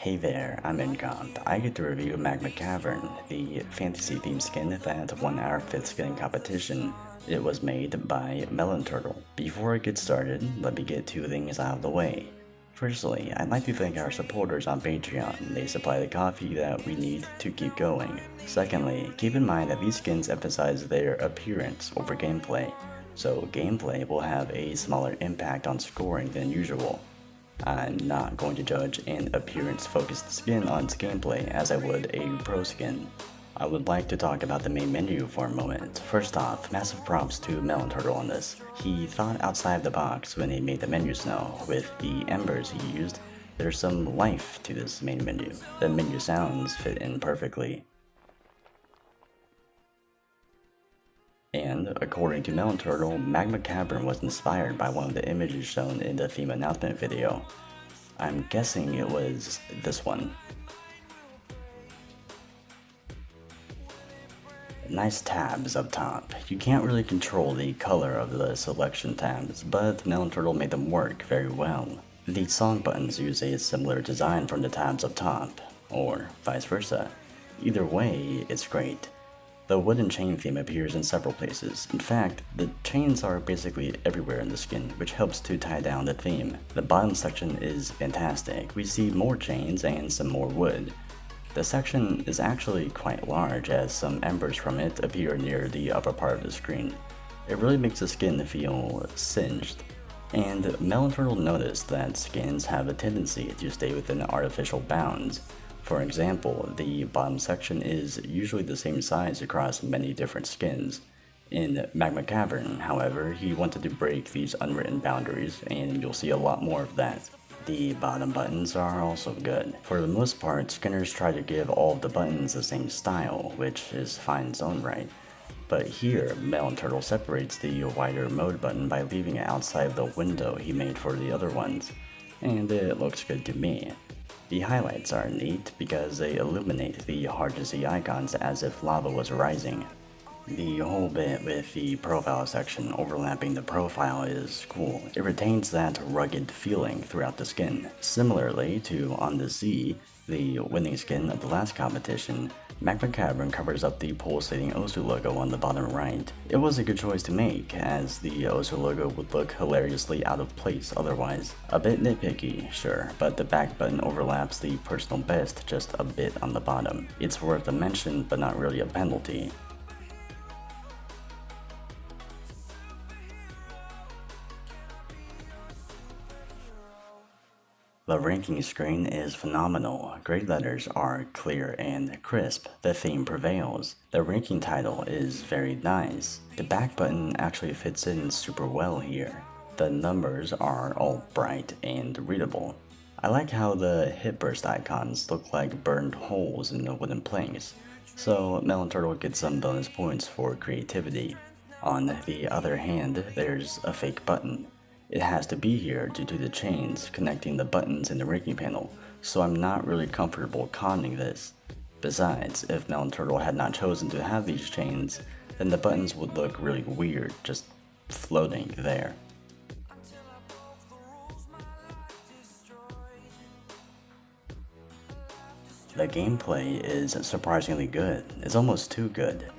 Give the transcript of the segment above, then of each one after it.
Hey there, I'm Incont. I get to review Magma Cavern, the fantasy themed skin that won our 5th skinning competition. It was made by Melon Turtle. Before I get started, let me get 2 things out of the way. Firstly, I'd like to thank our supporters on Patreon. They supply the coffee that we need to keep going. Secondly, keep in mind that these skins emphasize their appearance over gameplay, so gameplay will have a smaller impact on scoring than usual. I'm not going to judge an appearance-focused skin on its gameplay as I would a pro skin. I would like to talk about the main menu for a moment. First off, massive props to Melon Turtle on this. He thought outside the box when he made the menus now. With the embers he used, there's some life to this main menu. The menu sounds fit in perfectly. And, according to Melon Turtle, Magma Cavern was inspired by one of the images shown in the theme announcement video. I'm guessing it was this one. Nice tabs up top. You can't really control the color of the selection tabs, but Melon Turtle made them work very well. The song buttons use a similar design from the tabs up top, or vice versa. Either way, it's great. The wooden chain theme appears in several places. In fact, the chains are basically everywhere in the skin, which helps to tie down the theme. The bottom section is fantastic. We see more chains and some more wood. The section is actually quite large as some embers from it appear near the upper part of the screen. It really makes the skin feel singed. And Melon Turtle noticed that skins have a tendency to stay within artificial bounds. For example, the bottom section is usually the same size across many different skins. In Magma Cavern, however, he wanted to break these unwritten boundaries, and you'll see a lot more of that. The bottom buttons are also good. For the most part, skinners try to give all of the buttons the same style, which is fine in its own right. But here, Melon Turtle separates the wider mode button by leaving it outside of the window he made for the other ones, and it looks good to me. The highlights are neat because they illuminate the hard to see icons as if lava was rising. The whole bit with the profile section overlapping the profile is cool. It retains that rugged feeling throughout the skin. Similarly to on the Z, the winning skin of the last competition, Magma Cavern covers up the pulsating Osu logo on the bottom right. It was a good choice to make, as the Osu logo would look hilariously out of place otherwise. A bit nitpicky, sure, but the back button overlaps the personal best just a bit on the bottom. It's worth a mention, but not really a penalty. The ranking screen is phenomenal. Grade letters are clear and crisp. The theme prevails. The ranking title is very nice. The back button actually fits in super well here. The numbers are all bright and readable. I like how the hit burst icons look like burned holes in the wooden planks, so Melon Turtle gets some bonus points for creativity. On the other hand, there's a fake button. It has to be here due to the chains connecting the buttons in the ranking panel, so I'm not really comfortable conning this. Besides, if Melon Turtle had not chosen to have these chains, then the buttons would look really weird just floating there. The gameplay is surprisingly good. It's almost too good.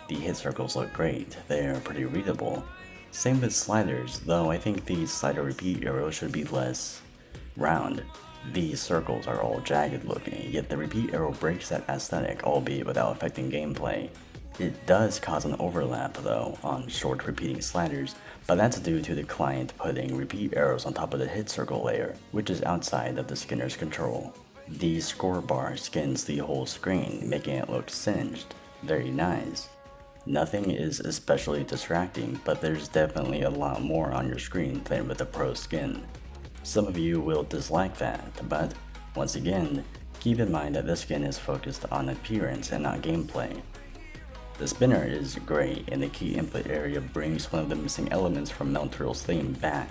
The hit circles look great, they're pretty readable. Same with sliders, though I think the slider repeat arrow should be less round. These circles are all jagged looking, yet the repeat arrow breaks that aesthetic, albeit without affecting gameplay. It does cause an overlap though on short repeating sliders, but that's due to the client putting repeat arrows on top of the hit circle layer, which is outside of the skinner's control. The score bar skins the whole screen, making it look singed. Very nice. Nothing is especially distracting, but there's definitely a lot more on your screen than with a pro skin. Some of you will dislike that, but once again, keep in mind that this skin is focused on appearance and not gameplay. The spinner is great, and the key input area brings one of the missing elements from Melon Turtle's theme back: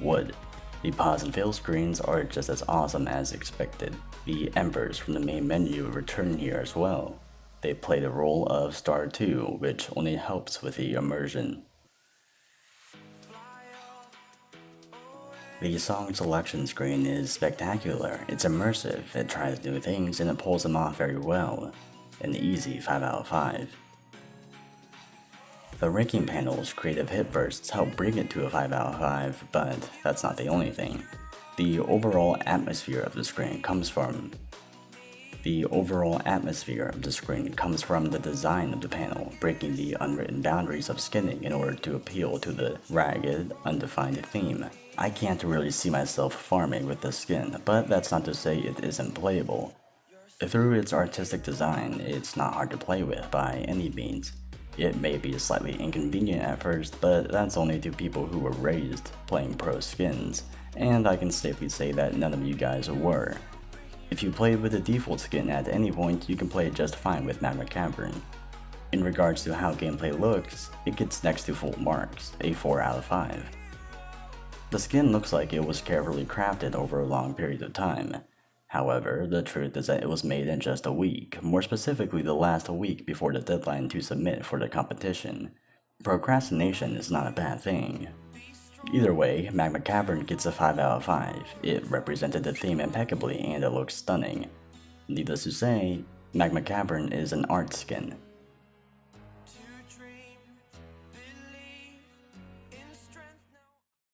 wood. The pause and fail screens are just as awesome as expected. The embers from the main menu return here as well. They play the role of Star 2, which only helps with the immersion. The song selection screen is spectacular, it's immersive, it tries new things, and it pulls them off very well. An easy 5 out of 5. The ranking panel's creative hit bursts help bring it to a 5 out of 5, but that's not the only thing. The overall atmosphere of the screen comes from the design of the panel, breaking the unwritten boundaries of skinning in order to appeal to the ragged, undefined theme. I can't really see myself farming with this skin, but that's not to say it isn't playable. Through its artistic design, it's not hard to play with by any means. It may be slightly inconvenient at first, but that's only to people who were raised playing pro skins, and I can safely say that none of you guys were. If you played with the default skin at any point, you can play just fine with Magma Cavern. In regards to how gameplay looks, it gets next to full marks, a 4 out of 5. The skin looks like it was carefully crafted over a long period of time. However, the truth is that it was made in just a week, more specifically the last week before the deadline to submit for the competition. Procrastination is not a bad thing. Either way, Magma Cavern gets a 5 out of 5. It represented the theme impeccably and it looks stunning. Needless to say, Magma Cavern is an art skin.